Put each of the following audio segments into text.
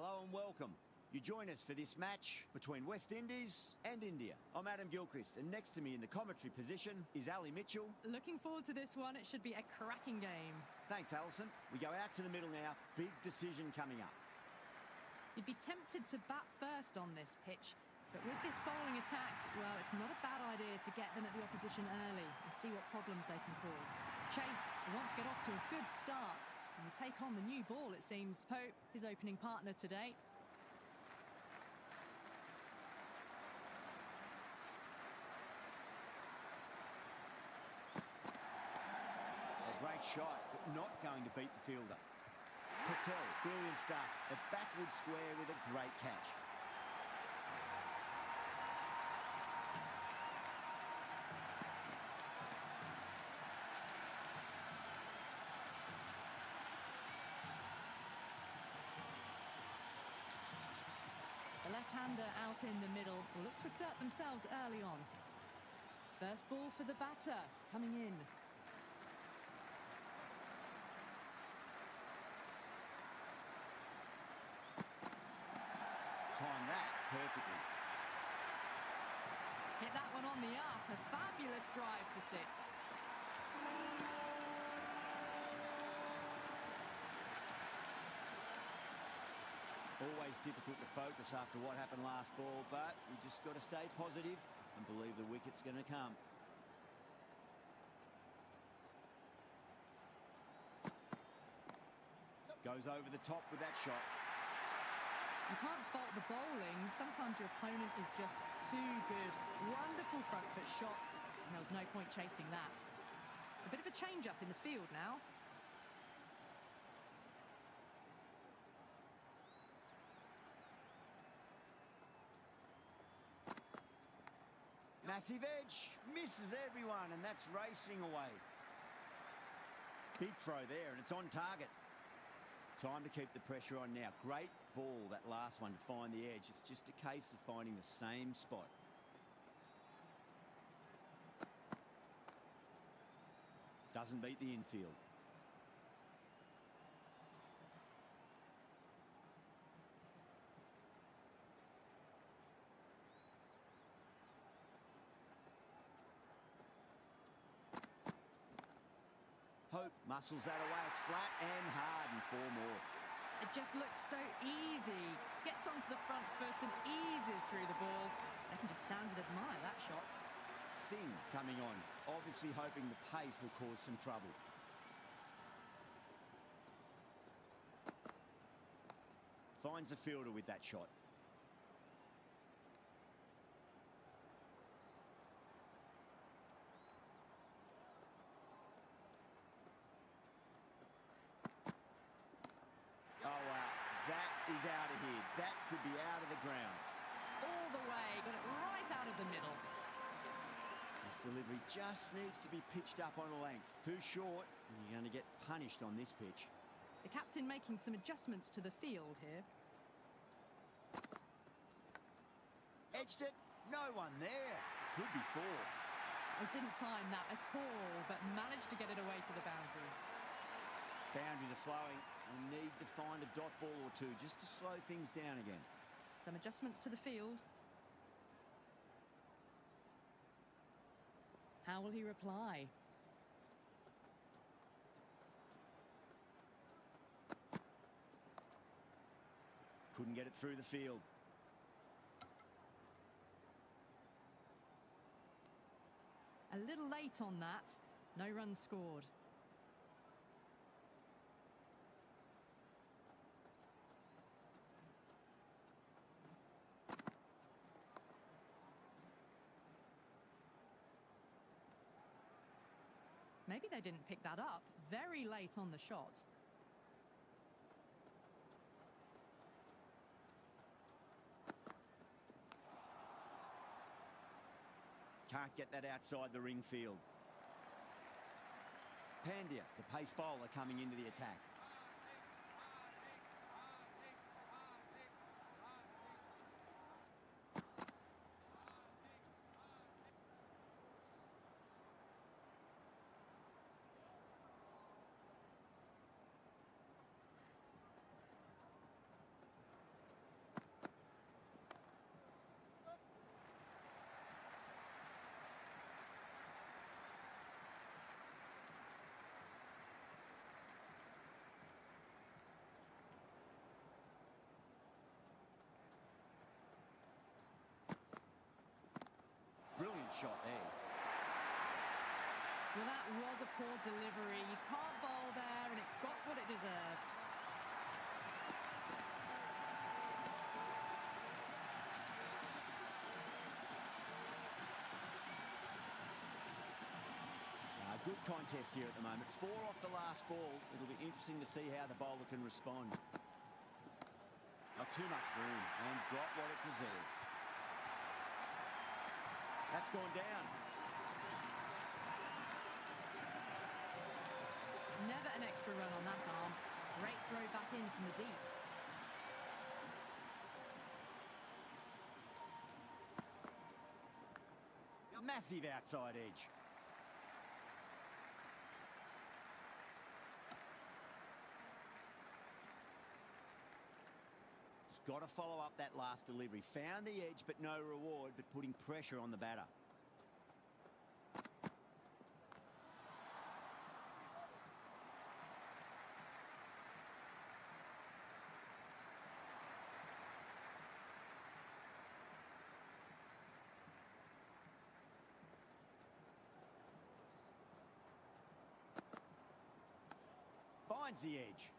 Hello and welcome. You join us for this match between West Indies and India. I'm Adam Gilchrist, and next to me in the commentary position is Ali Mitchell. Looking forward to this one. It should be a cracking game. Thanks, Alison. We go out to the middle now. Big decision coming up. You'd be tempted to bat first on this pitch, but with this bowling attack, well, it's not a bad idea to get them at the opposition early and see what problems they can cause. Chase wants to get off to a good start and will take on the new ball, it seems. Pope, his opening partner today. A great shot, but not going to beat the fielder. Patel, brilliant stuff. A backward square with a great catch. The left-hander out in the middle will look to assert themselves early on. First ball for the batter, coming in. Time that perfectly. Hit that one on the up, a fabulous drive for six. Always difficult to focus after what happened last ball, but you just got to stay positive and believe the wicket's going to come. Goes over the top with that shot. You can't fault the bowling. Sometimes your opponent is just too good. Wonderful front foot shot, and there was no point chasing that. A bit of a change-up in the field now. Massive edge, misses everyone, and that's racing away. Big throw there, and it's on target. Time to keep the pressure on now. Great ball, that last one, to find the edge. It's just a case of finding the same spot. Doesn't beat the infield. Hope muscles that away. It's flat and hard, and 4 more. It just looks so easy. Gets onto the front foot and eases through the ball. They can just stand and admire that shot. Singh coming on, obviously hoping the pace will cause some trouble. Finds the fielder with that shot. Oh, wow. That is out of here. That could be out of the ground. All the way, got it right out of the middle. This delivery just needs to be pitched up on a length. Too short, and you're going to get punished on this pitch. The captain making some adjustments to the field here. Edged it. No one there. Could be 4. They didn't time that at all, but managed to get it away to the boundary. Boundaries are flowing. We need to find a dot ball or two just to slow things down again. Some adjustments to the field. How will he reply? Couldn't get it through the field. A little late on that. No runs scored. Maybe they didn't pick that up. Very late on the shot. Can't get that outside the ring field. Pandya, the pace bowler, coming into the attack. shot there. Well, that was a poor delivery. You can't bowl there, and it got what it deserved. Good contest here at the moment. 4 off the last ball. It'll be interesting to see how the bowler can respond. Not too much room, and got what it deserved. That's gone down. Never an extra run on that arm. Great throw back in from the deep. Massive outside edge. Got to follow up that last delivery. Found the edge, but no reward, but putting pressure on the batter. Finds the edge.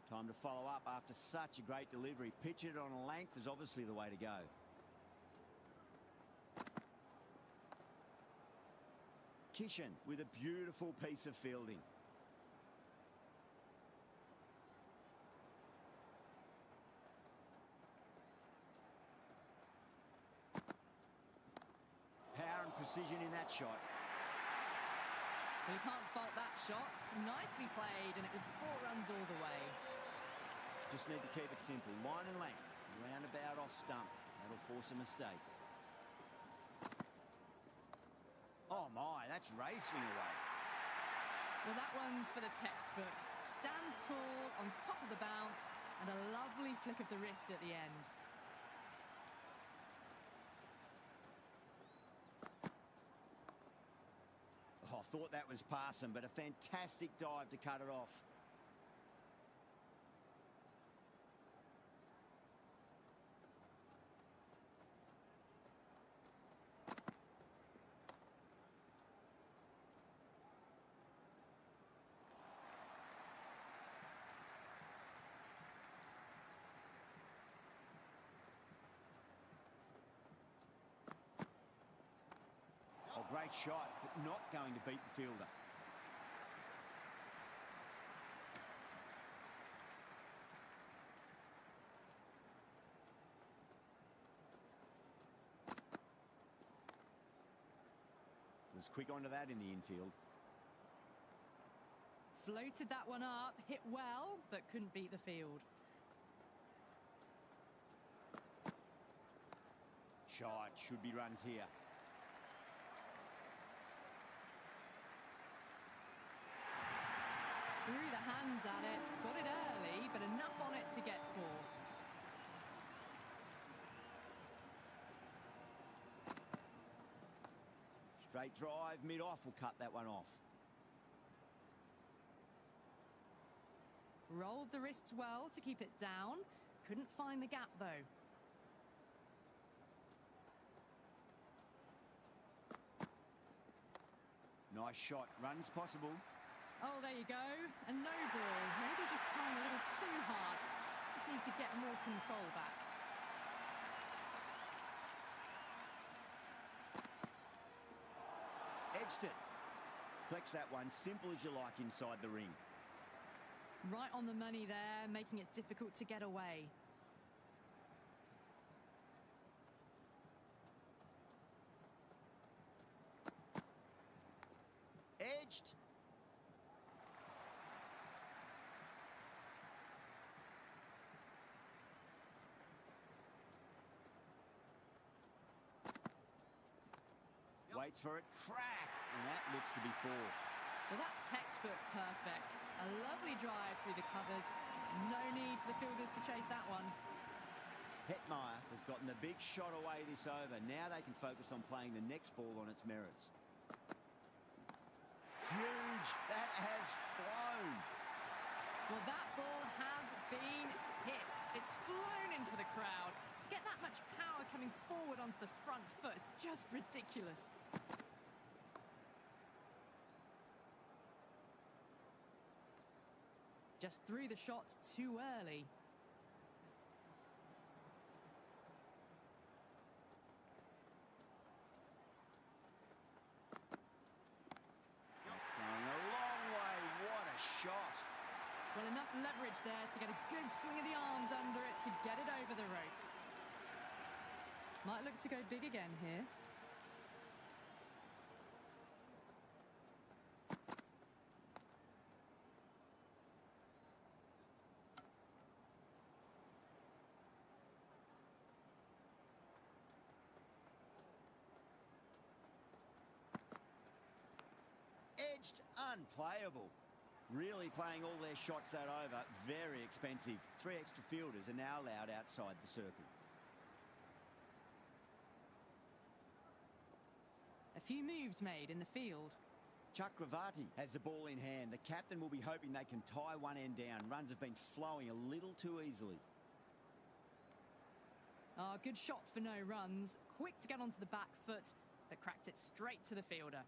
Time to follow up after such a great delivery. Pitch it on a length is obviously the way to go. Kishan with a beautiful piece of fielding. Power and precision in that shot. Well, you can't fault that shot. Nicely played, and it was 4 runs all the way. Just need to keep it simple. Line and length. Roundabout off stump. That'll force a mistake. Oh my, that's racing away. Well, that one's for the textbook. Stands tall, on top of the bounce, and a lovely flick of the wrist at the end. Oh, I thought that was passing, but a fantastic dive to cut it off. Oh, great shot, but not going to beat the fielder. Was quick onto that in the infield. Floated that one up, hit well, but couldn't beat the field. Shot, should be runs here. Threw the hands at it, got it early, but enough on it to get 4. Straight drive, mid-off will cut that one off. Rolled the wrists well to keep it down. Couldn't find the gap, though. Nice shot, runs possible. Oh, there you go. A no ball. Maybe just trying a little too hard. Just need to get more control back. Edged it. Flex that one, simple as you like inside the ring. Right on the money there, making it difficult to get away. Edged. Waits for it, crack, and that looks to be 4. Well, that's textbook perfect. A lovely drive through the covers. No need for the fielders to chase that one. Hetmeyer has gotten the big shot away this over. Now they can focus on playing the next ball on its merits. Huge, that has flown. Well, that ball has been hit. It's flown into the crowd. To To get that much power coming forward onto the front foot is just ridiculous. Just threw the shot too early. That's going a long way. What a shot. Well, enough leverage there to get a good swing of the arms under it to get it over the rope. Might look to go big again here. Edged, unplayable. Really playing all their shots that over. Very expensive. 3 extra fielders are now allowed outside the circle. A few moves made in the field. Chakravarti has the ball in hand. The captain will be hoping they can tie one end down. Runs have been flowing a little too easily. Ah, good shot for no runs. Quick to get onto the back foot, but cracked it straight to the fielder.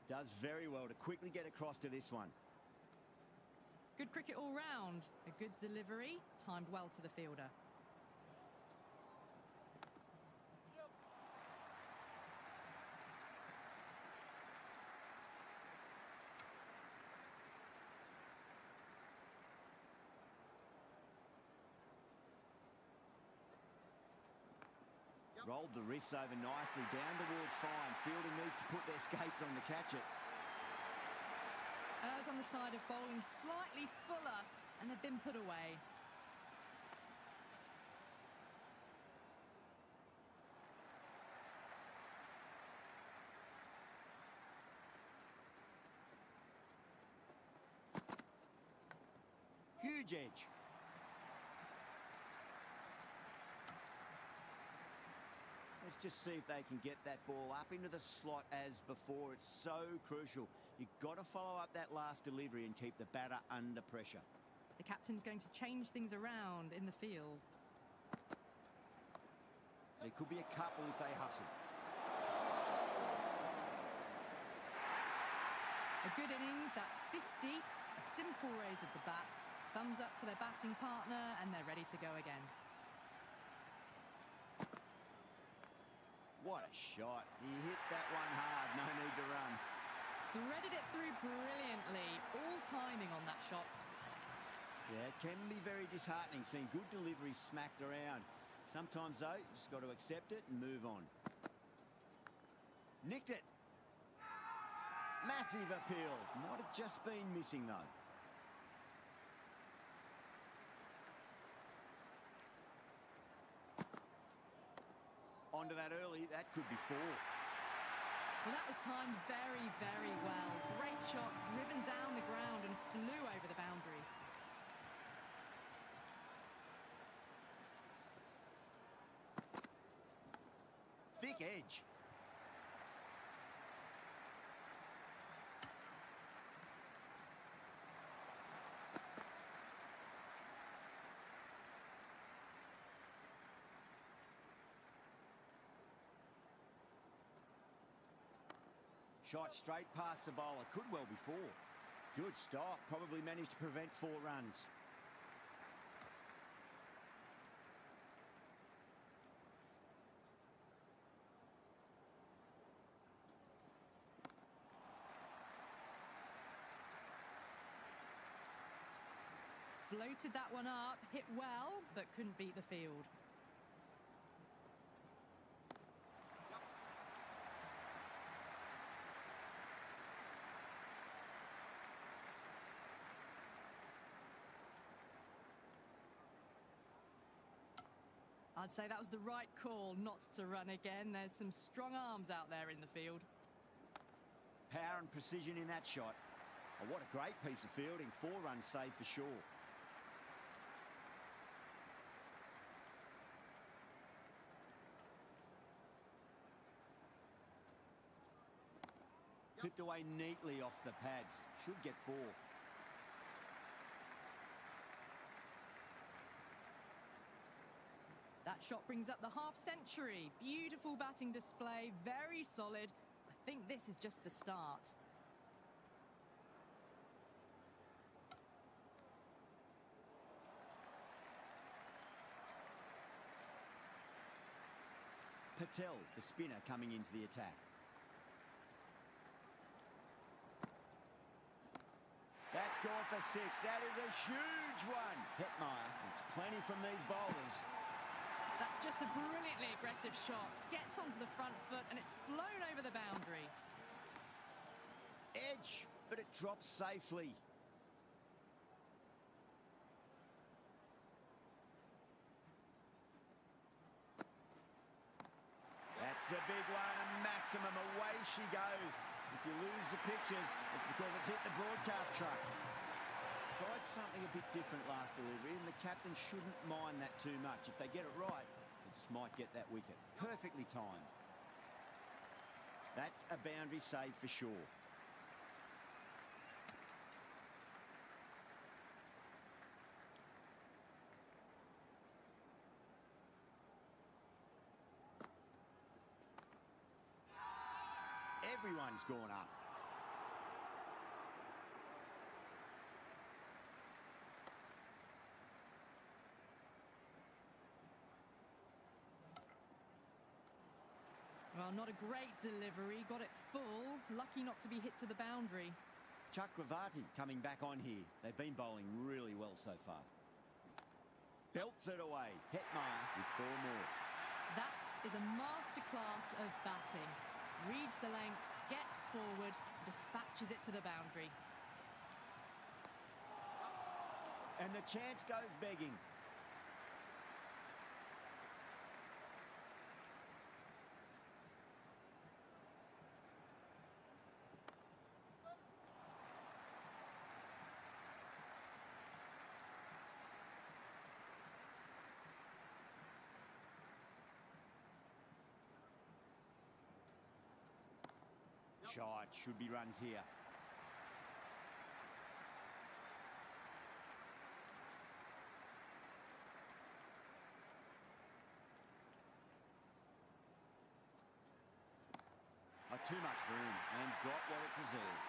Does very well to quickly get across to this one. Good cricket all round. A good delivery, timed well to the fielder. Rolled the wrists over nicely, down towards fine. Fielding needs to put their skates on to catch it. Errs on the side of bowling slightly fuller, and they've been put away. Huge edge. Let's just see if they can get that ball up into the slot as before. It's so crucial. You've got to follow up that last delivery and keep the batter under pressure. The captain's going to change things around in the field. There could be a couple if they hustle. A good innings, that's 50. A simple raise of the bats. Thumbs up to their batting partner, and they're ready to go again. What a shot. He hit that one hard. No need to run. Threaded it through brilliantly. All timing on that shot. Yeah, it can be very disheartening seeing good deliveries smacked around. Sometimes, though, you just got to accept it and move on. Nicked it. Massive appeal. Might have just been missing, though. Onto that early. That could be 4. Well, that was timed very, very well. Great shot, driven down the ground and flew over the boundary. Thick edge. Shot straight past the bowler. Could well be 4. Good stop. Probably managed to prevent 4 runs. Floated that one up, hit well, but couldn't beat the field. I'd say that was the right call not to run again. There's some strong arms out there in the field. Power and precision in that shot. Oh, what a great piece of fielding. 4 runs saved for sure. Clipped away neatly off the pads. Should get 4. That shot brings up the half-century. Beautiful batting display, very solid. I think this is just the start. Patel, the spinner, coming into the attack. That's gone for 6. That is a huge one. Hetmeyer, it's plenty from these bowlers. That's just a brilliantly aggressive shot. Gets onto the front foot and it's flown over the boundary. Edge, but it drops safely. That's a big one, a maximum. Away she goes. If you lose the pictures, it's because it's hit the broadcast truck. Tried something a bit different last delivery, and the captain shouldn't mind that too much. If they get it right, they just might get that wicket. Perfectly timed. That's a boundary save for sure. Everyone's gone up. Well, not a great delivery. Got it full. Lucky not to be hit to the boundary. Chakravarti coming back on here. They've been bowling really well so far. Belts it away. Hetmeyer with 4 more. That is a masterclass of batting. Reads the length, gets forward, dispatches it to the boundary. And the chance goes begging. Shot, should be runs here. Too much room and got what it deserved.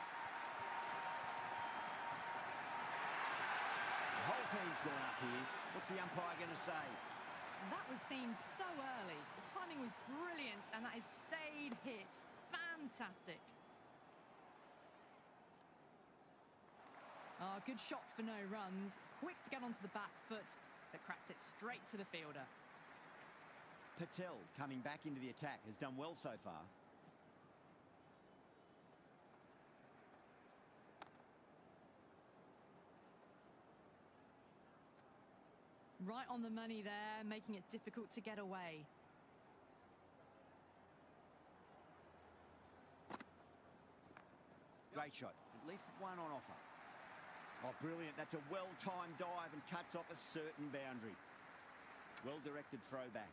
The whole team's gone up here. What's the umpire going to say? That was seen so early. The timing was brilliant and that is stayed hit. Fantastic. Oh, good shot for no runs. Quick to get onto the back foot, but cracked it straight to the fielder. Patel, coming back into the attack, has done well so far. Right on the money there, making it difficult to get away. Great shot. At least one on offer. Oh, brilliant. That's a well-timed dive and cuts off a certain boundary. Well-directed throwback.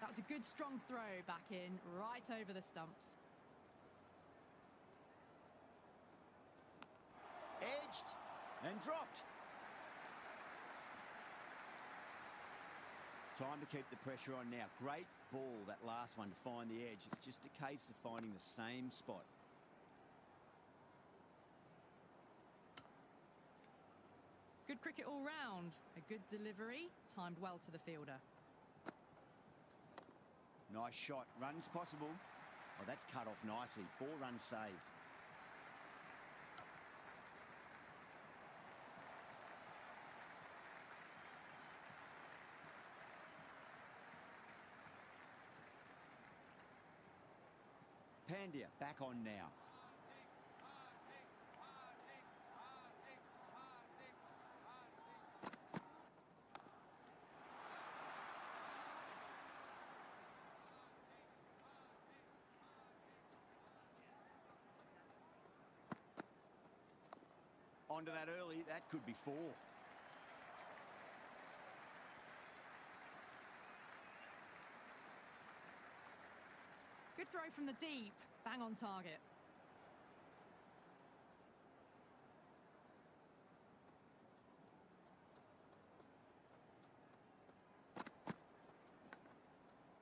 That was a good strong throw back in, right over the stumps. Edged and dropped. Time to keep the pressure on now. Great ball, that last one, to find the edge. It's just a case of finding the same spot. Good cricket all round. A good delivery, timed well to the fielder. Nice shot. Runs possible. Oh, that's cut off nicely. 4 runs saved. Pandya back on now. onto that early. That could be 4. Good throw from the deep. Bang on target.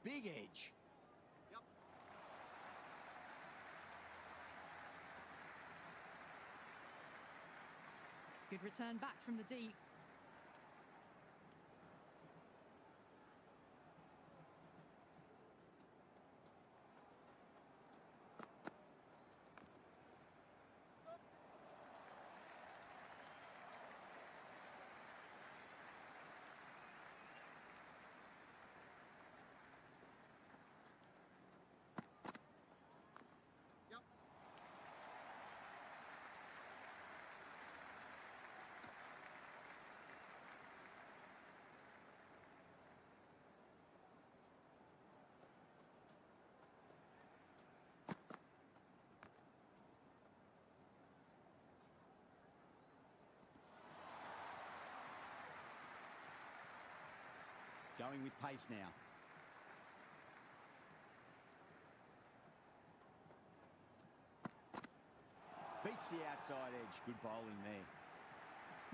Big edge. Yep. Good return back from the deep. Yep. Going with pace now. Beats the outside edge. Good bowling there.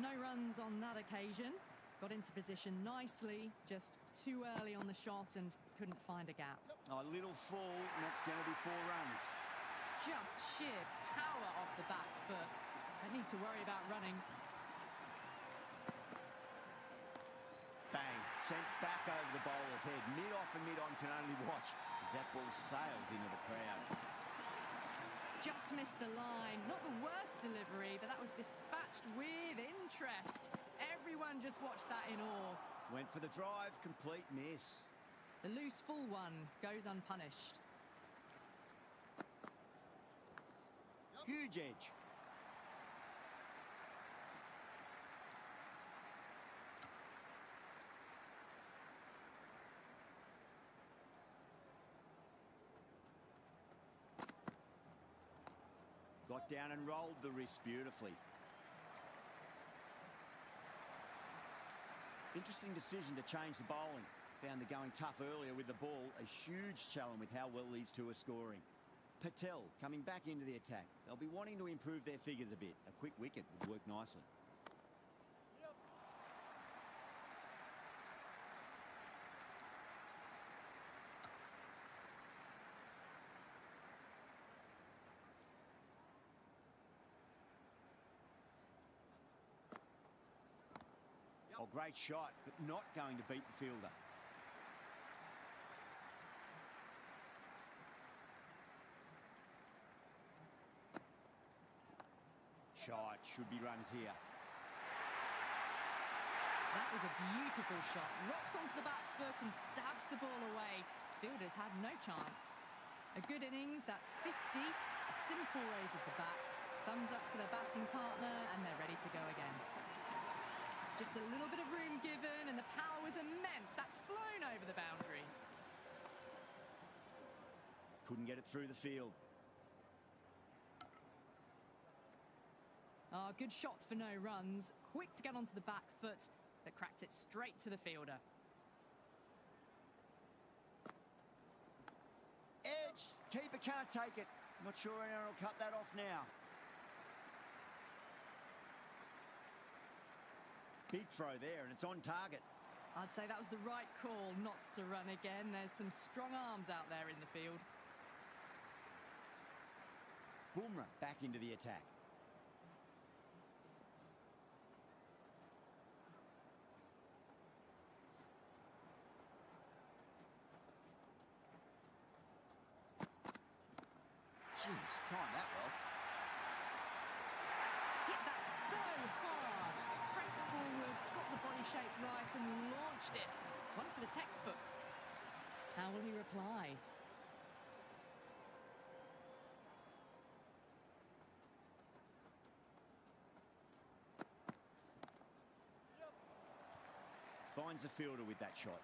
No runs on that occasion. Got into position nicely, just too early on the shot and couldn't find a gap. A little full, and that's going to be 4 runs. Just sheer power off the back foot. Don't need to worry about running. Bang. Sent back over the bowler's head. Mid-off and mid-on can only watch as that ball sails into the crowd. Just missed the line. Not the worst delivery, but that was dispatched with interest. Everyone just watched that in awe. Went for the drive. Complete miss. The loose full one goes unpunished. Huge edge. Got down and rolled the wrist beautifully. Interesting decision to change the bowling. Found the going tough earlier with the ball. A huge challenge with how well these two are scoring. Patel coming back into the attack. They'll be wanting to improve their figures a bit. A quick wicket would work nicely. Oh, great shot, but not going to beat the fielder. Shot, should be runs here. That was a beautiful shot. Rocks onto the back foot and stabs the ball away. Fielders had no chance. A good innings, that's 50. A simple raise of the bats. Thumbs up to their batting partner and they're ready to go again. Just a little bit of room given and the power was immense. That's flown over the boundary. Couldn't get it through the field. Ah, good shot for no runs. Quick to get onto the back foot, but cracked it straight to the fielder. Edge, keeper can't take it. Not sure anyone will cut that off now. Big throw there, and it's on target. I'd say that was the right call not to run again. There's some strong arms out there in the field. Bumrah back into the attack. Jeez, timed that well. Hit that so hard. Pressed forward, got the body shape right and launched it. One for the textbook. How will he reply? Finds the fielder with that shot.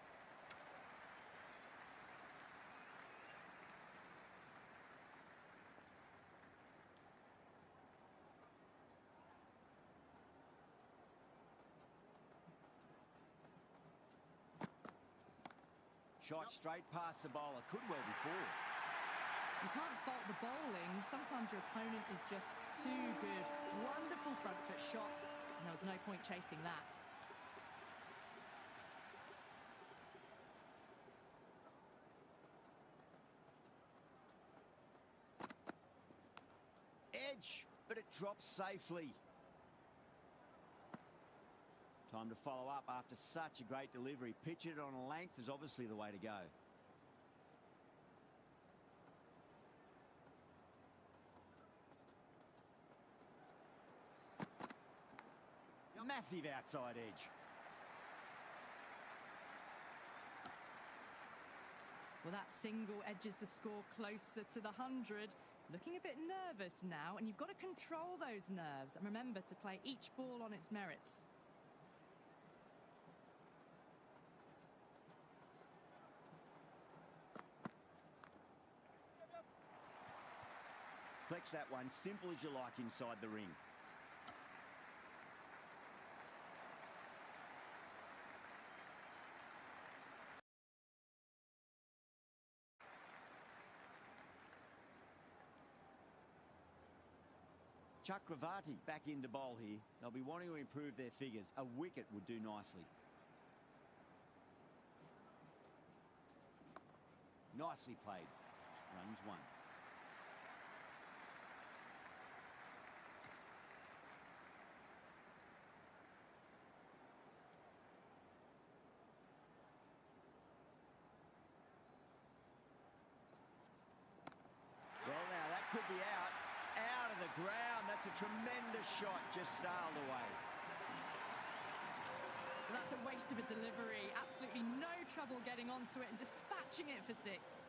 shot straight past the bowler. Could well be four. You can't fault the bowling. Sometimes your opponent is just too good. Wonderful front foot shot. And there was no point chasing that. Edge, but it drops safely. Time to follow up after such a great delivery. Pitch it on a length is obviously the way to go. Massive outside edge. Well, that single edges the score closer to the 100. Looking a bit nervous now, and you've got to control those nerves and remember to play each ball on its merits. Flex that one, simple as you like inside the ring. Chakravarti back into bowl here. They'll be wanting to improve their figures. A wicket would do nicely. Nicely played. Runs one. Well, now that could be out. Out of the ground. That's a tremendous shot. Just sailed away. Well, that's a waste of a delivery. Absolutely no trouble getting onto it and dispatching it for six.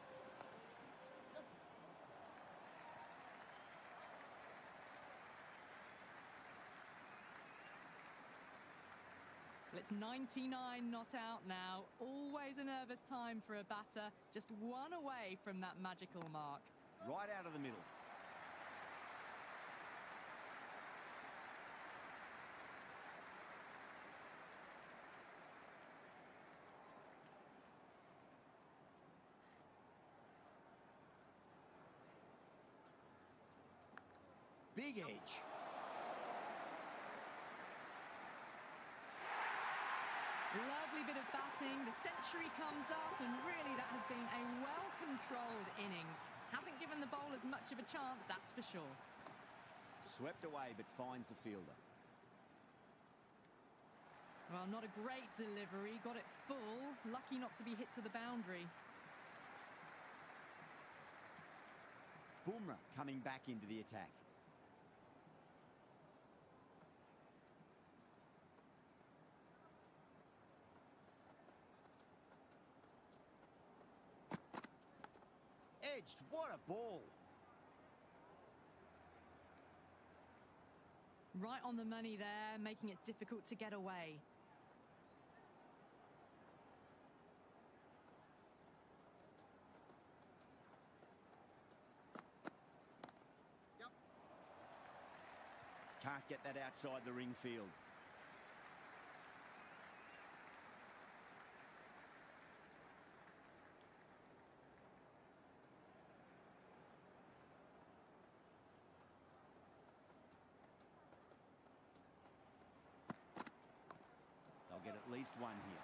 Well, it's 99 not out now. Always a nervous time for a batter. Just one away from that magical mark. Right out of the middle. Big edge. Lovely bit of batting. The century comes up, and really that has been a well-controlled innings. Hasn't given the bowlers much of a chance, that's for sure. Swept away, but finds the fielder. Well, not a great delivery. Got it full. Lucky not to be hit to the boundary. Bumrah coming back into the attack. Edged. What a ball. Right on the money there, making it difficult to get away. Can't get that outside the ring field. They'll get at least one here.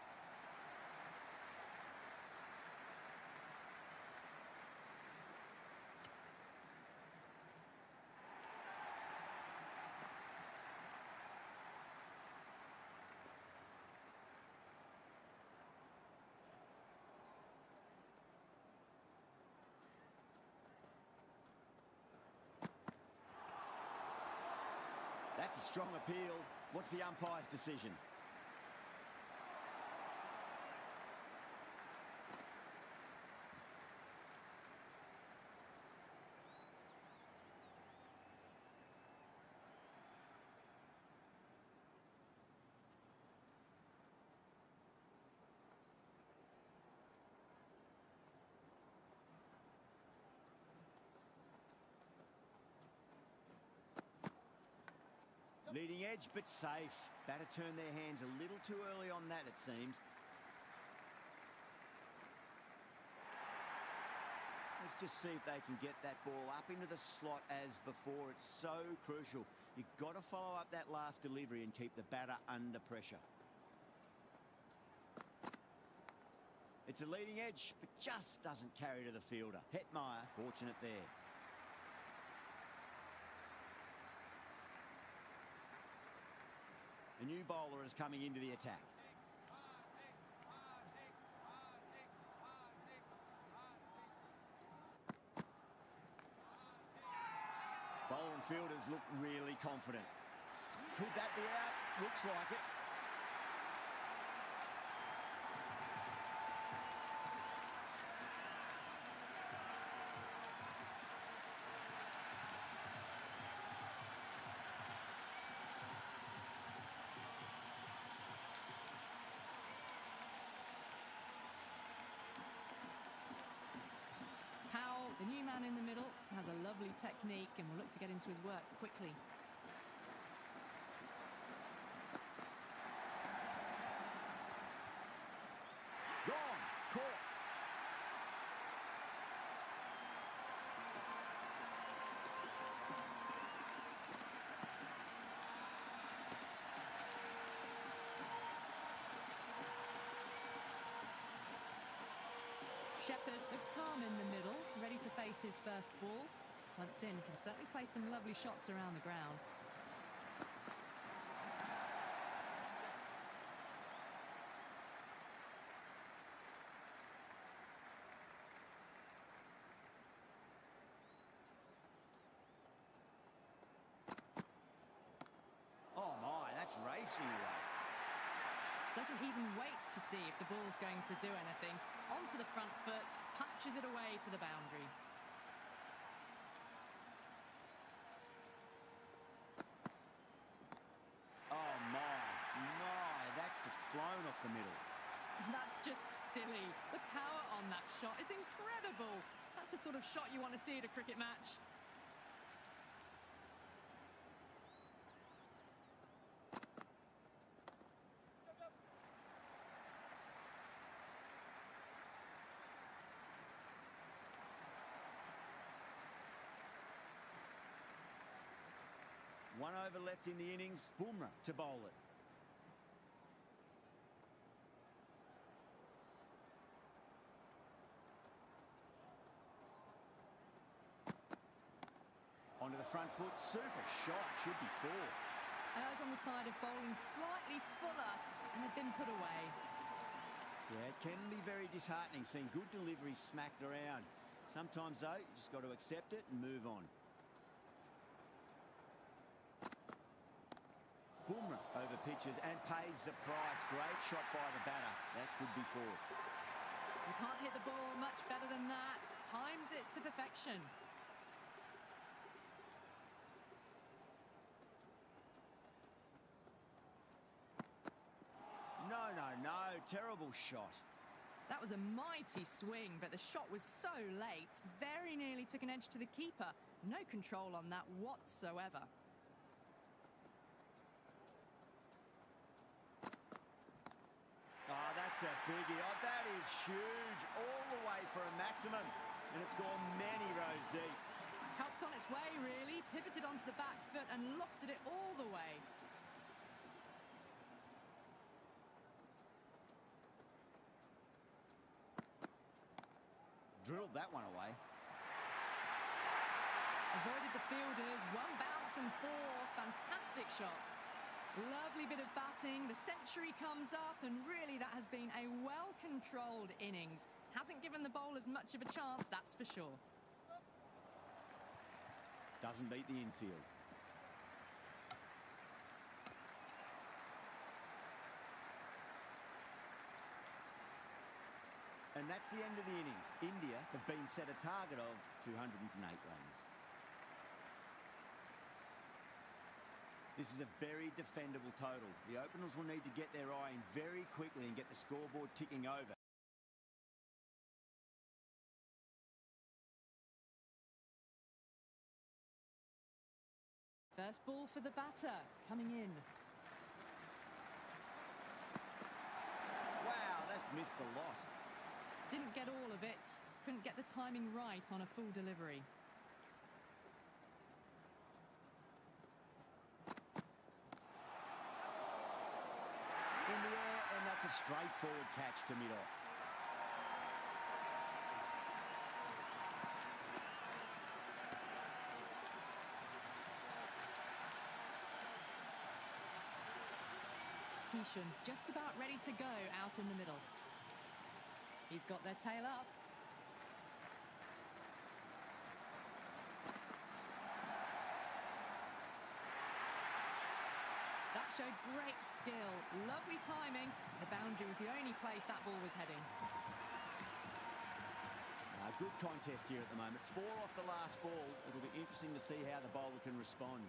That's a strong appeal. What's the umpire's decision? Leading edge, but safe. Batter turned their hands a little too early on that, it seemed. Let's just see if they can get that ball up into the slot as before. It's so crucial. You've got to follow up that last delivery and keep the batter under pressure. It's a leading edge, but just doesn't carry to the fielder. Hetmeyer, fortunate there. The new bowler is coming into the attack. Bowler and fielders look really confident. Could that be out? Looks like it. The new man in the middle has a lovely technique and will look to get into his work quickly. Gone. Caught. Shepherd looks calm in the middle, ready to face his first ball. Once in, can certainly play some lovely shots around the ground. Oh my, that's racing away. Doesn't even wait to see if the ball's going to do anything. Onto the front foot, punches it away to the boundary. Oh my, that's just flown off the middle. That's just silly. The power on that shot is incredible. That's the sort of shot you want to see at a cricket match. One over left in the innings. Bumrah to bowl it. Onto the front foot. Super shot. Should be four. Errs on the side of bowling slightly fuller and have been put away. Yeah, it can be very disheartening seeing good deliveries smacked around. Sometimes, though, you just got to accept it and move on. Bumrah over pitches and pays the price. Great shot by the batter. That could be four. You can't hit the ball much better than that. Timed it to perfection. No. Terrible shot. That was a mighty swing, but the shot was so late. Very nearly took an edge to the keeper. No control on that whatsoever. Oh, that's a biggie. Oh, that is huge. All the way for a maximum. And it's gone many rows deep. Helped on its way, really. Pivoted onto the back foot and lofted it all the way. Drilled that one away. Avoided the fielders. One bounce and four. Fantastic shots. Lovely bit of batting. The century comes up, and really that has been a well-controlled innings. Hasn't given the bowlers much of a chance, that's for sure. Doesn't beat the infield. And that's the end of the innings. India have been set a target of 208 runs. This is a very defendable total. The openers will need to get their eye in very quickly and get the scoreboard ticking over. First ball for the batter, coming in. Wow, that's missed the lot. Didn't get all of it. couldn't get the timing right on a full delivery. In the air, and that's a straightforward catch to mid-off. Keeshan just about ready to go out in the middle. He's got their tail up. That showed great skill, lovely timing. The boundary was the only place that ball was heading. Good contest here at the moment. 4 off the last ball. It'll be interesting to see how the bowler can respond.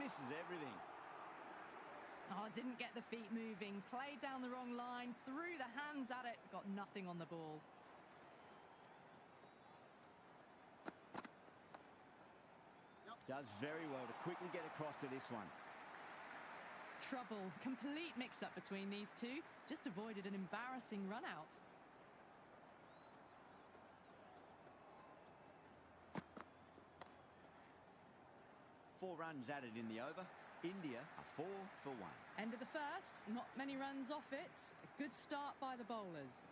Misses everything. Oh, didn't get the feet moving. Played down the wrong line, threw the hands at it, got nothing on the ball. Does very well to quickly get across to this one. Trouble, complete mix-up between these two. Just avoided an embarrassing run-out. Four runs added in the over. India are 4 for 1. End of the first, not many runs off it. A good start by the bowlers.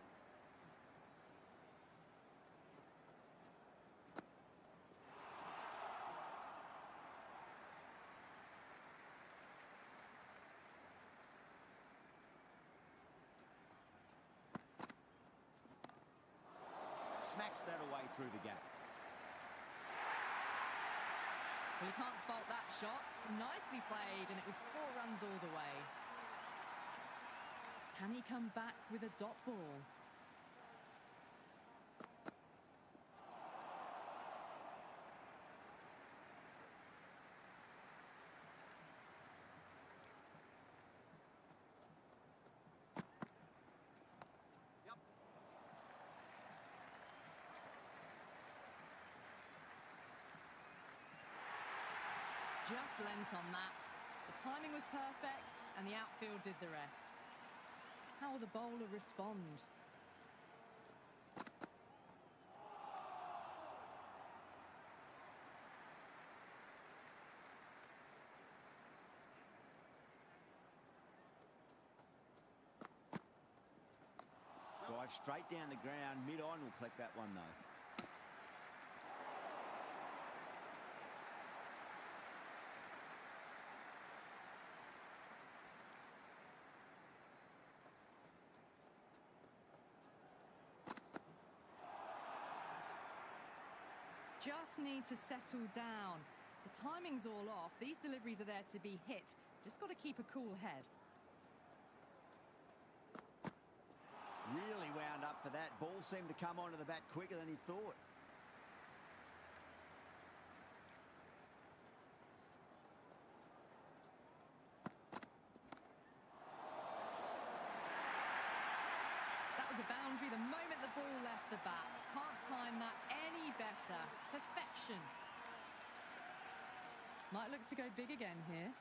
Smacks that away through the gap. Well, you can't fault that shot. Nicely played, and it was 4 runs all the way. Can he come back with a dot ball? Just lent on that. The timing was perfect, and the outfield did the rest. How will the bowler respond? Drive straight down the ground. Mid-on will collect that one, though. Just need to settle down. The timing's all off. These deliveries are there to be hit. Just got to keep a cool head. Really wound up for that. Ball seemed to come onto the bat quicker than he thought. That was a boundary the moment the ball left the bat. Can't time that any better. Perfection. Might look to go big again here.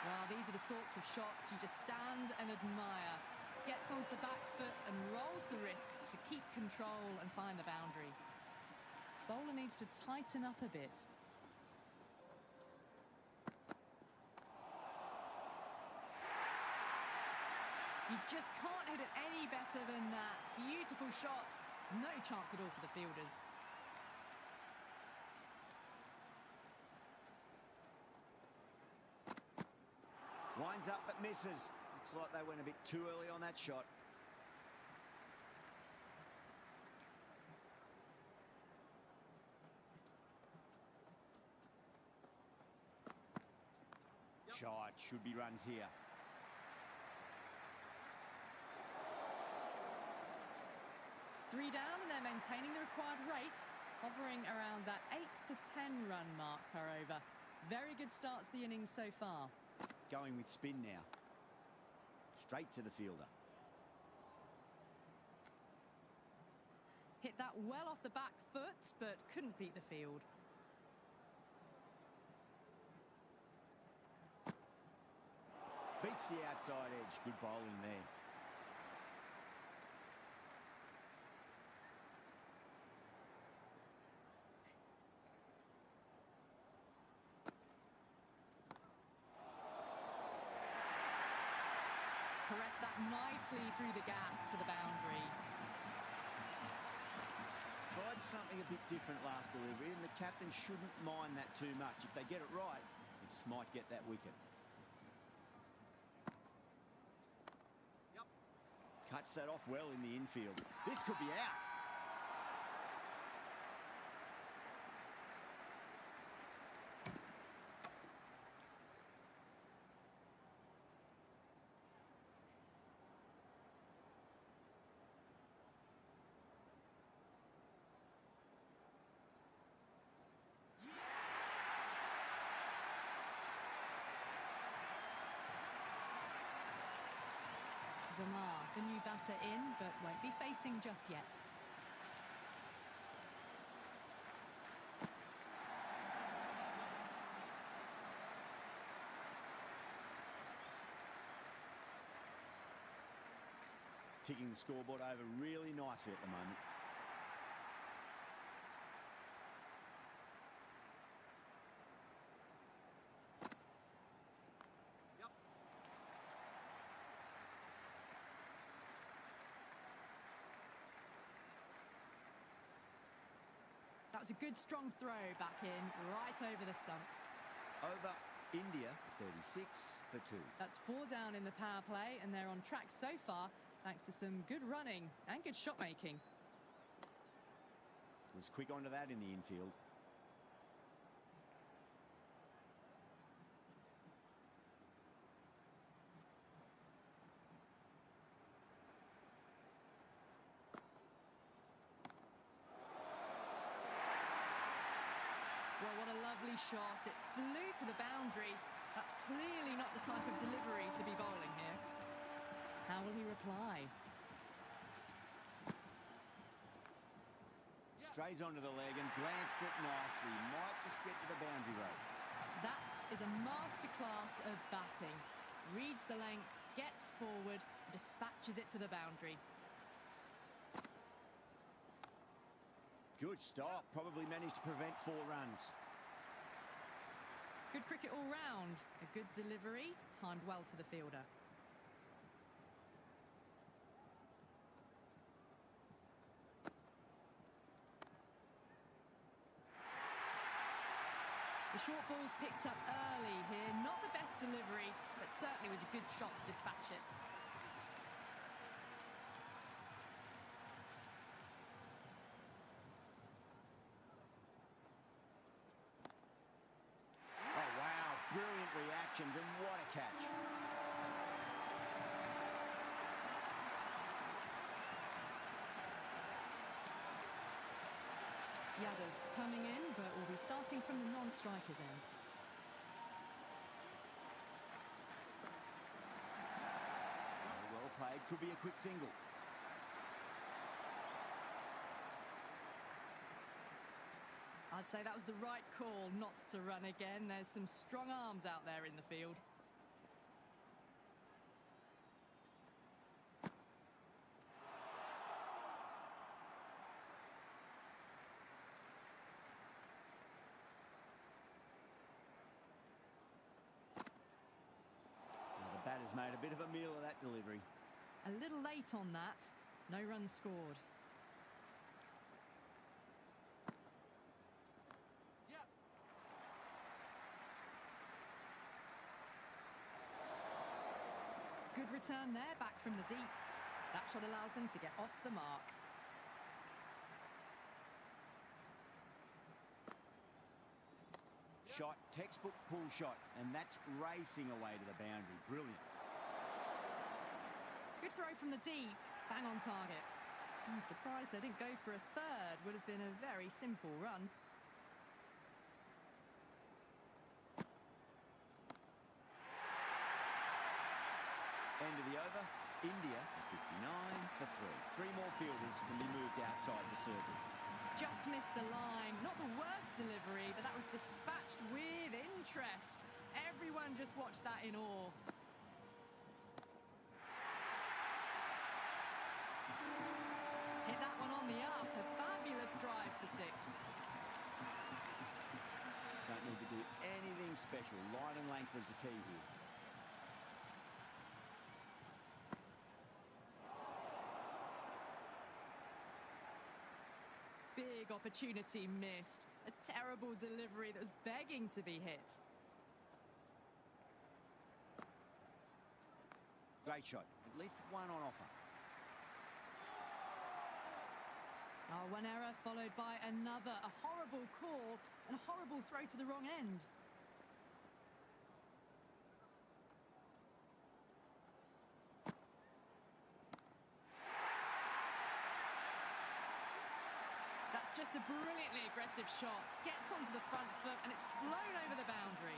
Well, these are the sorts of shots you just stand and admire. Gets onto the back foot and rolls the wrists to keep control and find the boundary. Bowler needs to tighten up a bit. You just can't hit it any better than that. Beautiful shot. No chance at all for the fielders. Winds up but misses. Looks like they went a bit too early on that shot. Shot. Should be runs here. Three down, and they're maintaining the required rate, hovering around that 8 to 10 run mark per over. Very good start to the innings so far. Going with spin now. Straight to the fielder. Hit that well off the back foot, but couldn't beat the field. Beats the outside edge. Good bowling there. Caress that nicely through the gap to the boundary. Tried something a bit different last delivery, and the captain shouldn't mind that too much. If they get it right, they just might get that wicket. Yep. Cuts that off well in the infield. This could be out. Vermaar, the new batter in, but won't be facing just yet. Ticking the scoreboard over really nicely at the moment. That was a good strong throw back in, right over the stumps. Over India, 36 for 2. That's 4 down in the power play, and they're on track so far, thanks to some good running and good shot making. Was quick onto that in the infield. Well, what a lovely shot. It flew to the boundary. That's clearly not the type of delivery to be bowling here. How will he reply? Strays onto the leg and glanced it nicely. Might just get to the boundary rope. That is a masterclass of batting. Reads the length, gets forward, dispatches it to the boundary. Good stop. Probably managed to prevent 4 runs. Good cricket all round. A good delivery, timed well to the fielder. The short ball's picked up early here. Not the best delivery, but certainly was a good shot to dispatch it. And what a catch. Yadav coming in, but will be starting from the non-striker's end. Well played, could be a quick single. I'd say that was the right call not to run again. There's some strong arms out there in the field. Well, the batter's made a bit of a meal of that delivery. A little late on that. No runs scored. Good return there, back from the deep. That shot allows them to get off the mark. Shot, textbook pull shot, and that's racing away to the boundary. Brilliant. Good throw from the deep, bang on target. I'm surprised they didn't go for a third. Would have been a very simple run. End of the over. India 59 for 3. 3 more fielders can be moved outside the circle. Just missed the line. Not the worst delivery, but that was dispatched with interest. Everyone just watched that in awe. on the up. A fabulous drive for six. Don't need to do anything special. Line and length is the key here. Big opportunity missed. A terrible delivery that was begging to be hit. Great shot. At least one on offer. Oh, one error followed by another. A horrible call and a horrible throw to the wrong end. That's just a brilliantly aggressive shot. Gets onto the front foot and it's flown over the boundary.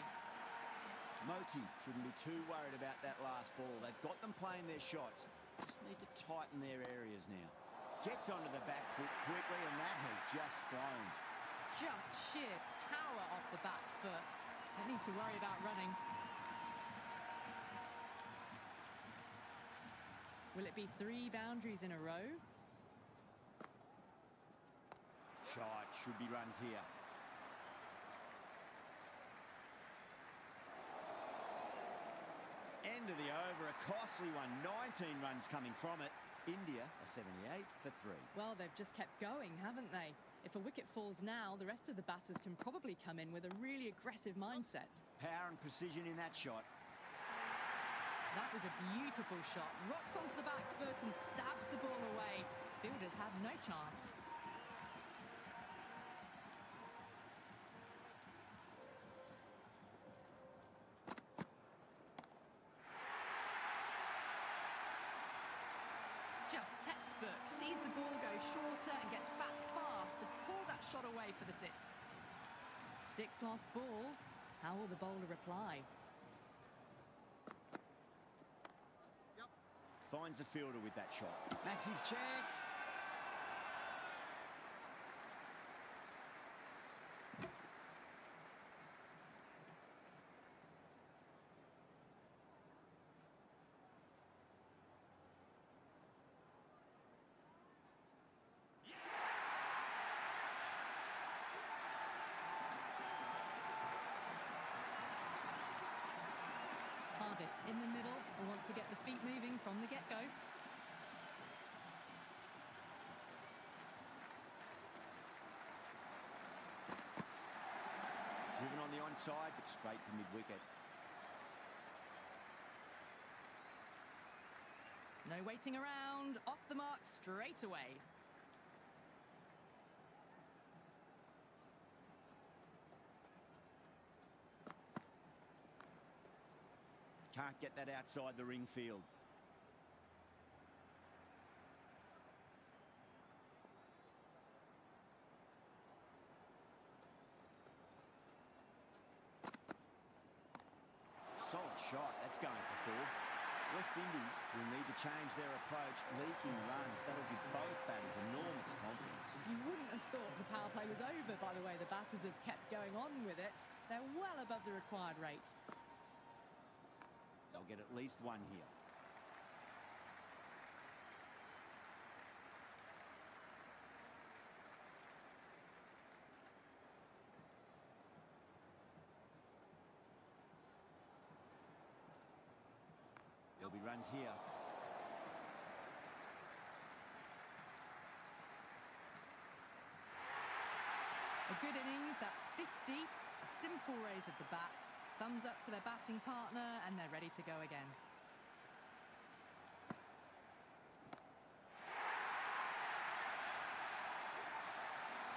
Moti shouldn't be too worried about that last ball. They've got them playing their shots. Just need to tighten their areas now. Gets onto the back foot quickly, and that has just flown. Just sheer power off the back foot. Don't need to worry about running. Will it be 3 boundaries in a row? Shot. Should be runs here. End of the over, a costly one. 19 runs coming from it. India are 78 for 3. Well, they've just kept going, haven't they? If a wicket falls now, the rest of the batters can probably come in with a really aggressive mindset. Power and precision in that shot. That was a beautiful shot. Rocks onto the back foot and stabs the ball away. Fielders had no chance. Just textbook. Sees the ball go shorter and gets back fast to pull that shot away for the 6. 6 lost ball. How will the bowler reply? Finds the fielder with that shot. Massive chance. Hard it in the middle. I want to get the feet moving from the get-go. Driven on the onside, but straight to mid-wicket. No waiting around. Off the mark straight away. Can't get that outside the ring field. Solid shot. That's going for 4. West Indies will need to change their approach. Leaking runs. That'll give both batters enormous confidence. You wouldn't have thought the power play was over by the way the batters have kept going on with it. They're well above the required rates. They'll get at least 1 here. There'll be runs here. A good innings, that's 50. A simple raise of the bats. Thumbs up to their batting partner and they're ready to go again.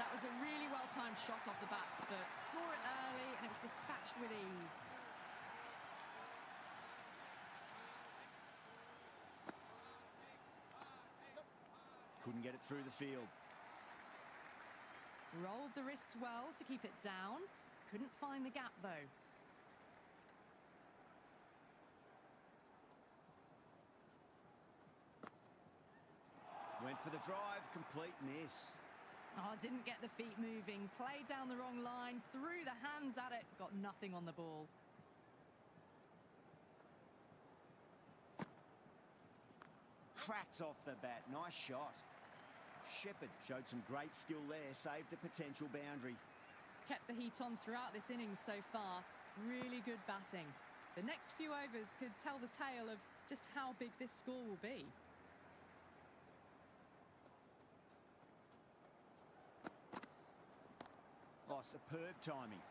That was a really well-timed shot off the back foot. Saw it early and it was dispatched with ease. Couldn't get it through the field. Rolled the wrists well to keep it down. Couldn't find the gap though. Went for the drive, complete miss. Oh, didn't get the feet moving. Played down the wrong line, threw the hands at it, got nothing on the ball. Cracks off the bat, nice shot. Shepherd showed some great skill there, saved a potential boundary. Kept the heat on throughout this innings so far. Really good batting. The next few overs could tell the tale of just how big this score will be. Oh, superb timing.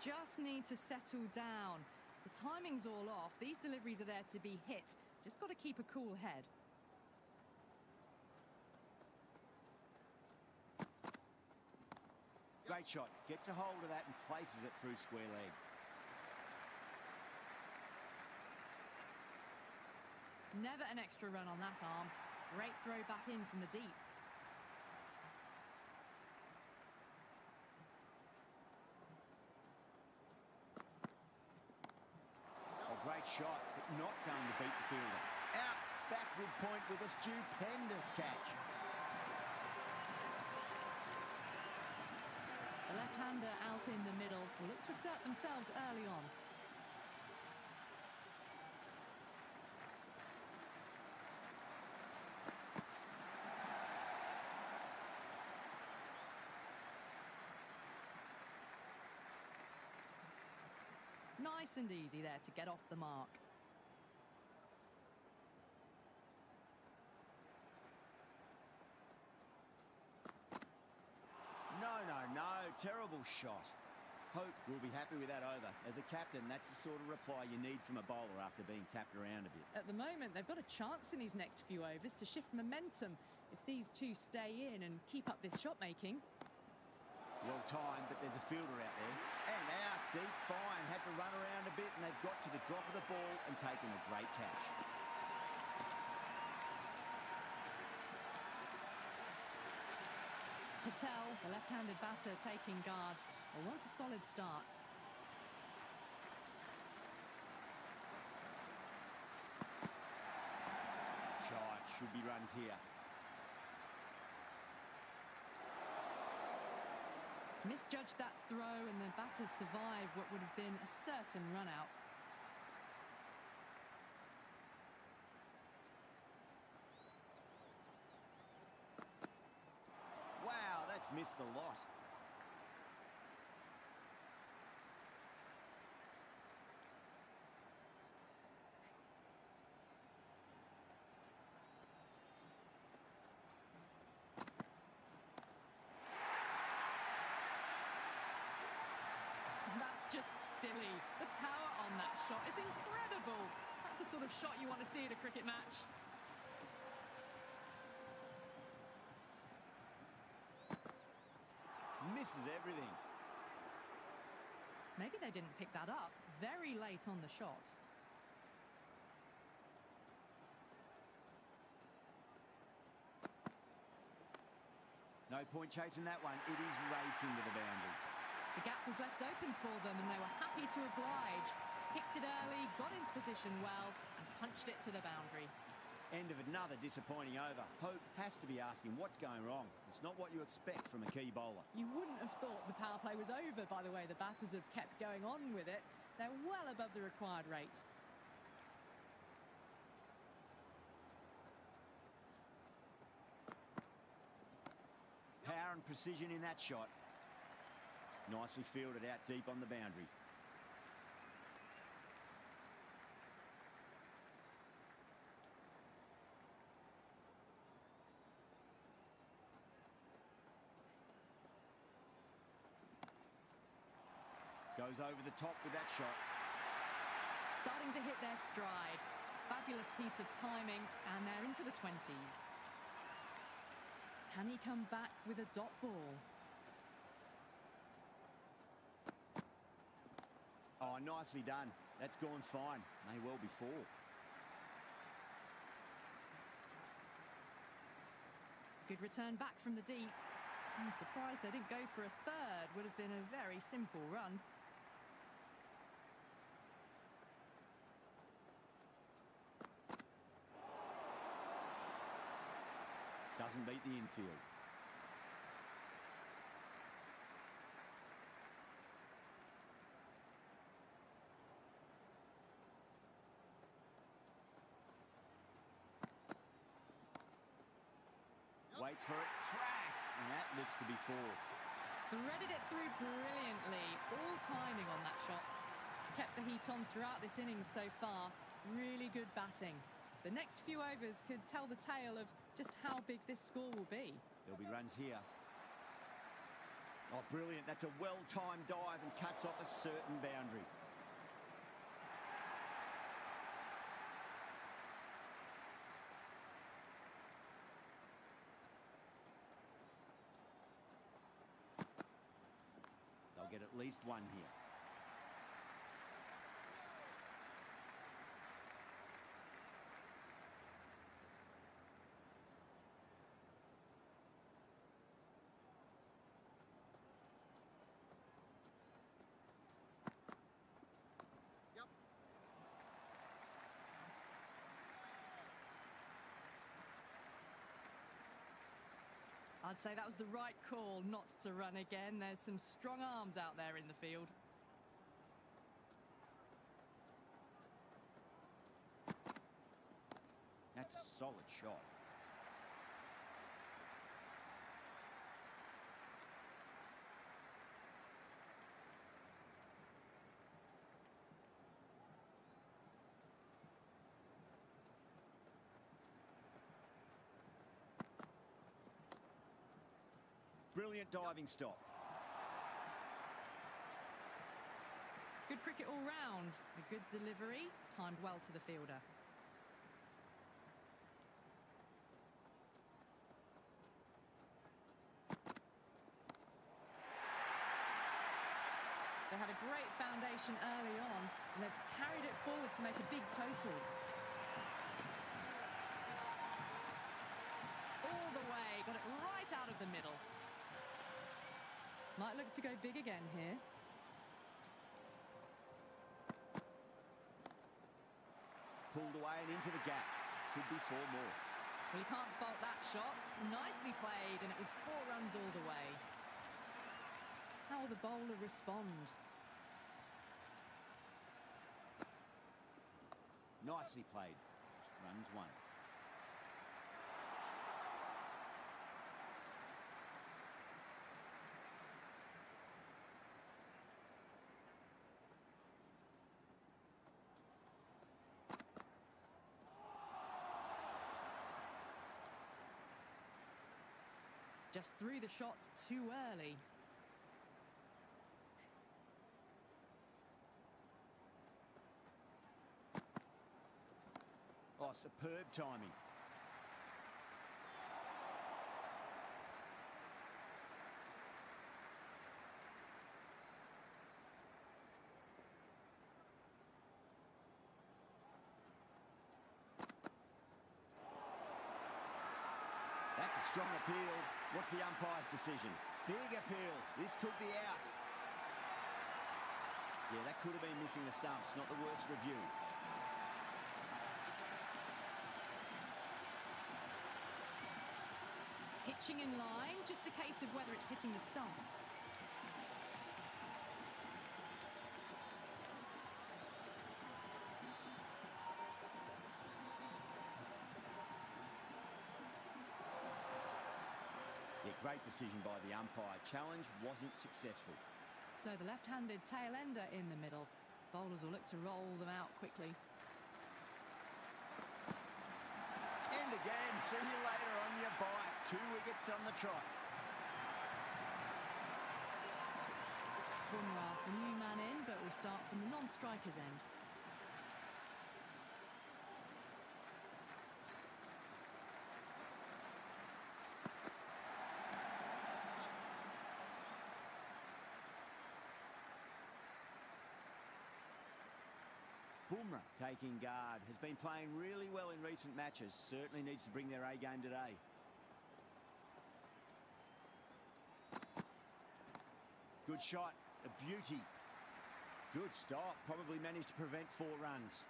Just need to settle down. The timing's all off. These deliveries are there to be hit. Just got to keep a cool head. Great shot. Gets a hold of that and places it through square leg. Never an extra run on that arm. Great throw back in from the deep. Great shot, but not going to beat the fielder. Out, backward point with a stupendous catch. The left-hander out in the middle will look to assert themselves early on. Nice and easy there to get off the mark. No, terrible shot. Hope will be happy with that over. As a captain, that's the sort of reply you need from a bowler after being tapped around a bit. At the moment, they've got a chance in these next few overs to shift momentum if these two stay in and keep up this shot making. Well timed, but there's a fielder out there. And out, deep, fine. Had to run around a bit, and they've got to the drop of the ball and taken a great catch. Patel, the left-handed batter, taking guard. They want a solid start. Shot, should be runs here. Misjudged that throw, and the batters survive what would have been a certain run-out. Wow, that's missed the lot. That's just silly. The power on that shot is incredible. That's the sort of shot you want to see at a cricket match. Misses everything. Maybe they didn't pick that up very late on the shot. No point chasing that one. It is racing to the boundary. The gap was left open for them, and they were happy to oblige. Picked it early, got into position well, and punched it to the boundary. End of another disappointing over. Hope has to be asking what's going wrong. It's not what you expect from a key bowler. You wouldn't have thought the power play was over by the way the batters have kept going on with it. They're well above the required rate. Power and precision in that shot. Nicely fielded out deep on the boundary. Goes over the top with that shot. Starting to hit their stride. Fabulous piece of timing, and they're into the 20s. Can he come back with a dot ball? Oh, nicely done. That's gone fine. May well be four. Good return back from the deep. I'm surprised they didn't go for a third. Would have been a very simple run. Doesn't beat the infield. Waits for it, track, and that looks to be four. Threaded it through brilliantly, all timing on that shot. Kept the heat on throughout this innings so far. Really good batting. The next few overs could tell the tale of just how big this score will be. There'll be runs here. Oh, brilliant. That's a well-timed dive and cuts off a certain boundary. They'll get at least one here. I'd say that was the right call not to run again. There's some strong arms out there in the field. That's a solid shot. Brilliant diving stop. Good cricket all round. A good delivery, timed well to the fielder. They had a great foundation early on, and they've carried it forward to make a big total. All the way, got it right out of the middle. Might look to go big again here. Pulled away and into the gap. Could be four more. Well, you can't fault that shot. Nicely played, and it was 4 runs all the way. How will the bowler respond? Nicely played. Runs one. Just threw the shot too early. Oh, superb timing. That's a strong appeal. What's the umpire's decision? Big appeal. This could be out. Yeah, that could have been missing the stumps. Not the worst review. Pitching in line, just a case of whether it's hitting the stumps. Yeah, great decision by the umpire. Challenge wasn't successful. So the left-handed tail-ender in the middle. Bowlers will look to roll them out quickly. And again, see you later on your bike. 2 wickets on the trot. Bumrah, the new man in, but will start from the non-striker's end. Bumrah taking guard. Has been playing really well in recent matches. Certainly needs to bring their A game today. Good shot, a beauty. Good stop, probably managed to prevent 4 runs.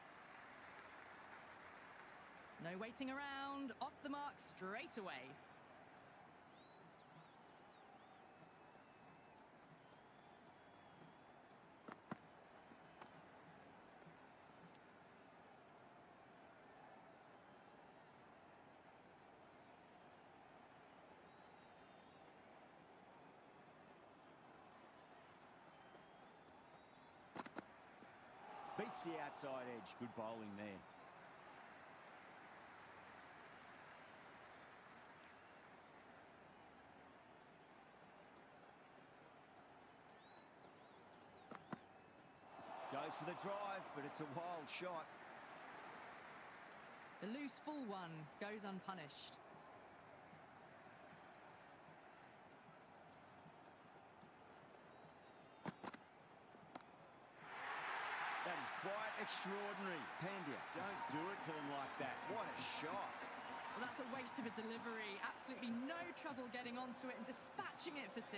No waiting around, off the mark straight away. Beats the outside edge. Good bowling there. Goes for the drive, but it's a wild shot. The loose full one goes unpunished. That is quite extraordinary. Pandya, don't do it to them like that. What a shot. Well, that's a waste of a delivery. Absolutely no trouble getting onto it and dispatching it for 6.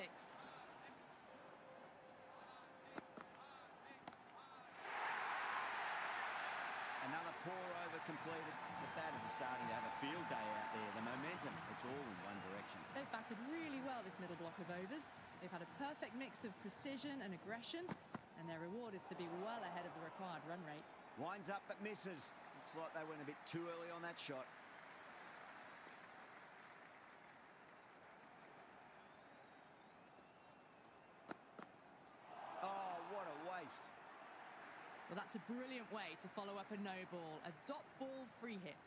Another pour over completed. The batters are starting to have a field day out there. The momentum, it's all in one direction. They've batted really well this middle block of overs. They've had a perfect mix of precision and aggression, and their reward is to be well ahead of the required run rate. Winds up but misses. Looks like they went a bit too early on that shot. Oh, what a waste. Well, that's a brilliant way to follow up a no ball, a dot ball free hit.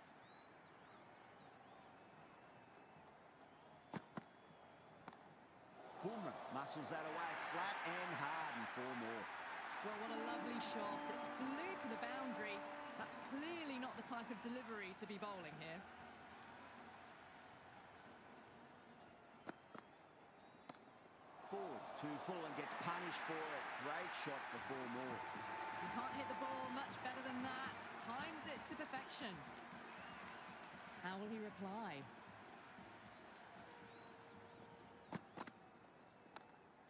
Boomer muscles that away. It's flat and hard and 4 more. Well, what a lovely shot. It flew to the boundary. That's clearly not the type of delivery to be bowling here. Forward, too full and gets punished for it. Great shot for 4 more. You can't hit the ball much better than that. Timed it to perfection. How will he reply?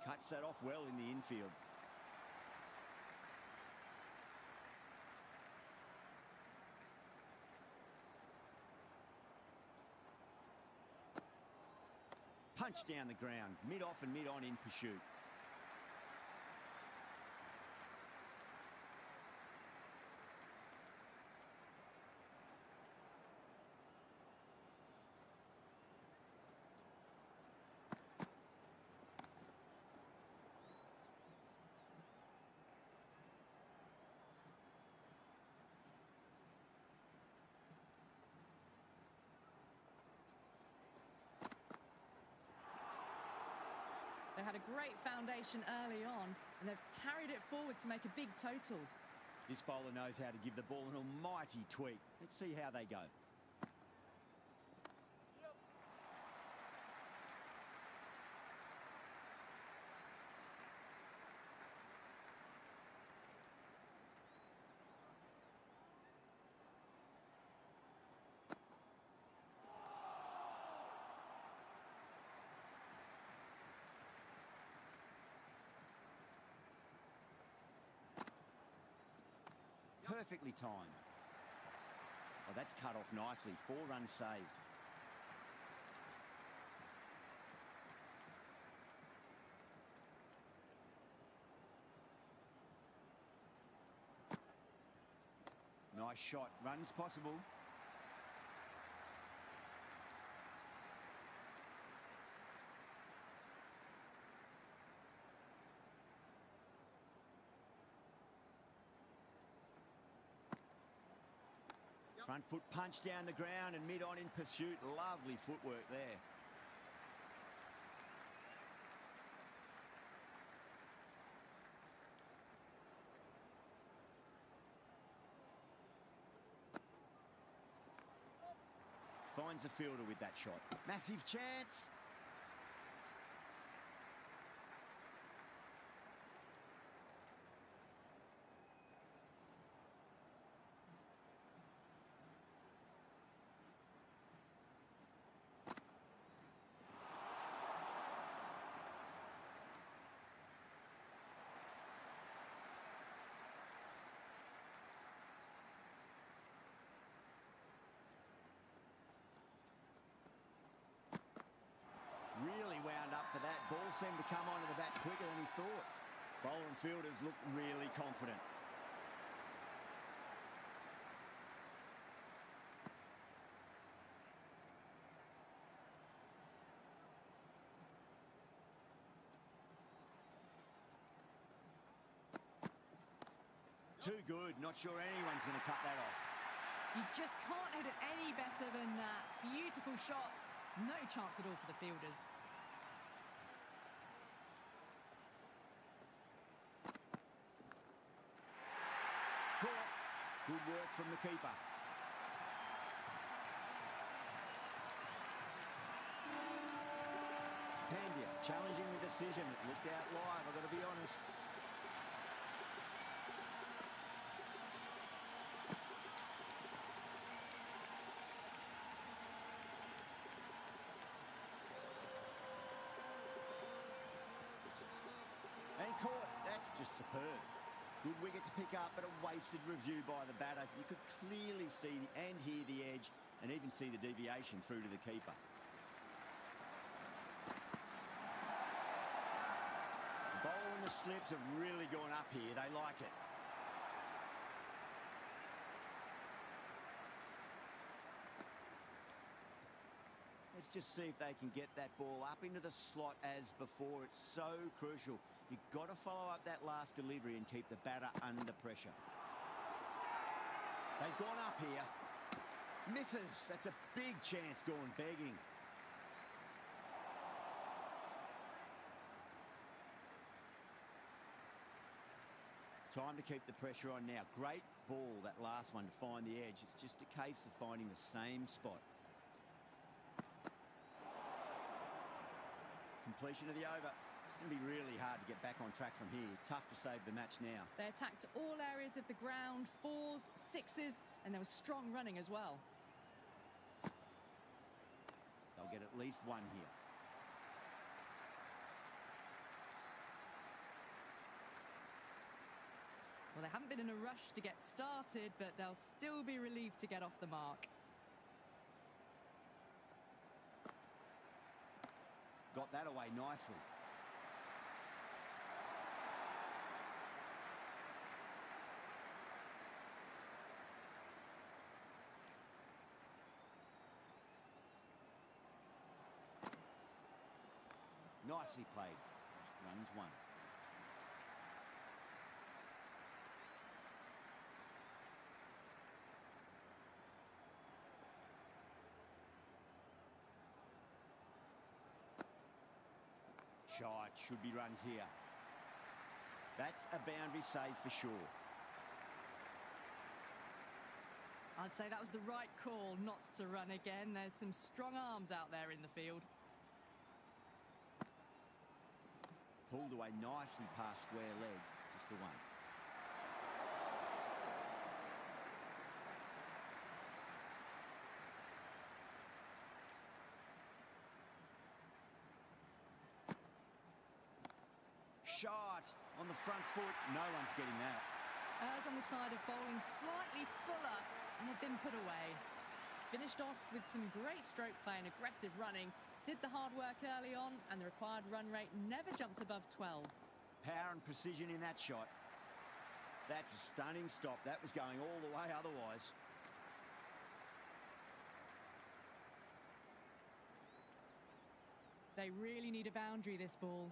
Cuts that off well in the infield. Punch down the ground, mid-off and mid-on in pursuit. They had a great foundation early on, and they've carried it forward to make a big total. This bowler knows how to give the ball an almighty tweak. Let's see how they go. Perfectly timed. Oh, that's cut off nicely. 4 runs saved. Nice shot. Runs possible. Front foot punch down the ground and mid-on in pursuit. Lovely footwork there. Finds the fielder with that shot. Massive chance. really wound up for that. Ball seemed to come onto the bat quicker than he thought. Bowler and fielders look really confident. Too good. Not sure anyone's going to cut that off. You just can't hit it any better than that. Beautiful shot. No chance at all for the fielders. Caught. Good work from the keeper. Pandya challenging the decision. It looked out live, I've got to be honest. And caught. That's just superb. Good wicket to pick up, but a wasted review by the batter. You could clearly see and hear the edge and even see the deviation through to the keeper. The bowler and the slips have really gone up here. They like it. Let's just see if they can get that ball up into the slot as before. It's so crucial. You've got to follow up that last delivery and keep the batter under pressure. They've gone up here. Misses. That's a big chance gone begging. Time to keep the pressure on now. Great ball, that last one, to find the edge. It's just a case of finding the same spot. Completion of the over. It's going to be really hard to get back on track from here. Tough to save the match now. They attacked all areas of the ground, 4s, 6s, and there was strong running as well. They'll get at least one here. Well, they haven't been in a rush to get started, but they'll still be relieved to get off the mark. Got that away nicely. Nicely played. Runs one. Shot. Should be runs here. That's a boundary save for sure. I'd say that was the right call not to run again. There's some strong arms out there in the field. Pulled away nicely past square leg. Just the one. Shot on the front foot. No one's getting that. Errs on the side of bowling slightly fuller, and they've been put away. Finished off with some great stroke play and aggressive running. Did the hard work early on, and the required run rate never jumped above 12. Power and precision in that shot. That's a stunning stop. That was going all the way otherwise. They really need a boundary, this ball.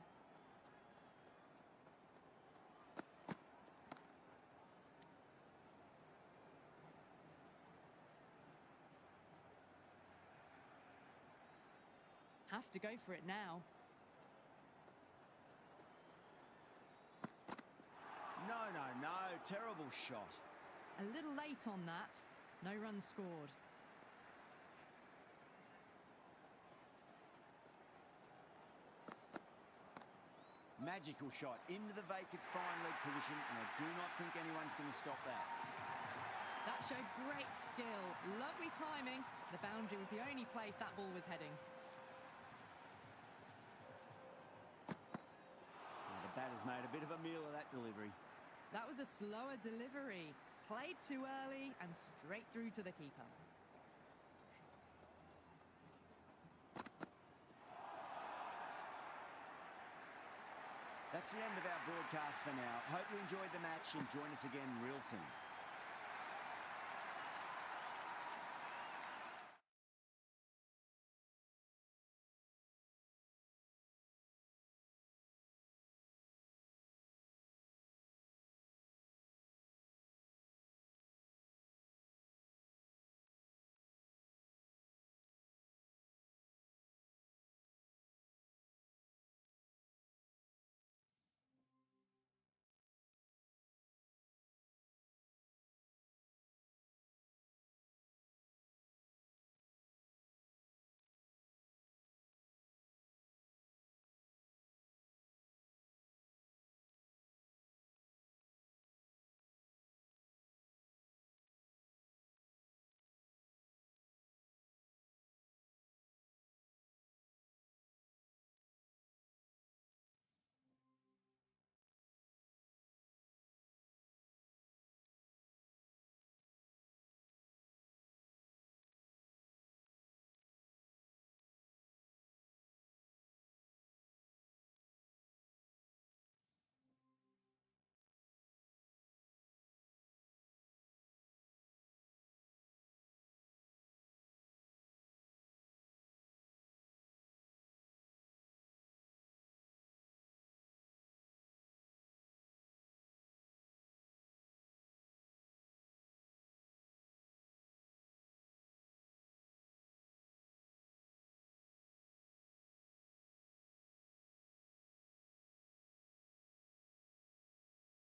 Have to go for it now. No, no, no. Terrible shot. A little late on that. No runs scored. Magical shot into the vacant fine leg position, and I do not think anyone's going to stop that. That showed great skill. Lovely timing. The boundary was the only place that ball was heading. The batter's made a bit of a meal of that delivery. That was a slower delivery. Played too early and straight through to the keeper. That's the end of our broadcast for now. Hope you enjoyed the match and join us again real soon.